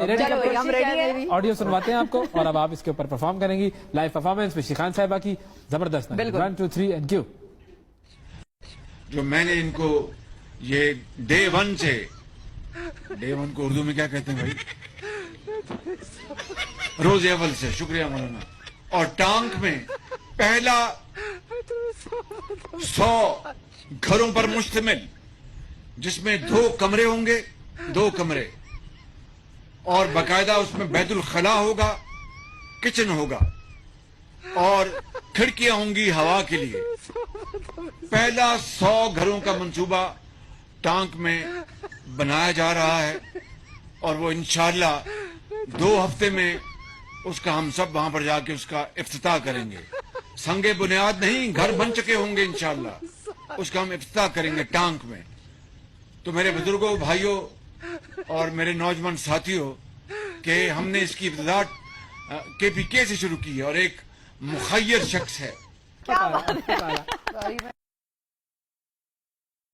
Audio سنواتے ہیں آپ کو اور اب آپ اس کے اوپر پرفارم کریں گی. لائیو پرفارمنس میں شیخان صاحبہ کی زبردست. 1 2 3 اینڈ کیو. جو میں نے ان کو یہ ڈے ون سے، ڈے ون کو اردو میں کیا کہتے ہیں بھائی؟ روز اول سے، شکریہ مولانا. اور ٹانک میں پہلا 100 گھروں پر مشتمل، جس میں 2 کمرے ہوں گے، 2 کمرے، اور باقاعدہ اس میں بیت الخلا ہوگا، کچن ہوگا، اور کھڑکیاں ہوں گی ہوا کے لیے. پہلا 100 گھروں کا منصوبہ ٹانک میں بنایا جا رہا ہے، اور وہ انشاءاللہ 2 ہفتے میں اس کا ہم سب وہاں پر جا کے اس کا افتتاح کریں گے. سنگ بنیاد نہیں، گھر بن چکے ہوں گے انشاءاللہ. اس کا ہم افتتاح کریں گے ٹانک میں. تو میرے بزرگوں، بھائیوں اور میرے نوجوان ساتھیوں، کہ ہم نے اس کی ابتدا KPK سے شروع کی ہے، اور ایک مخیر شخص ہے.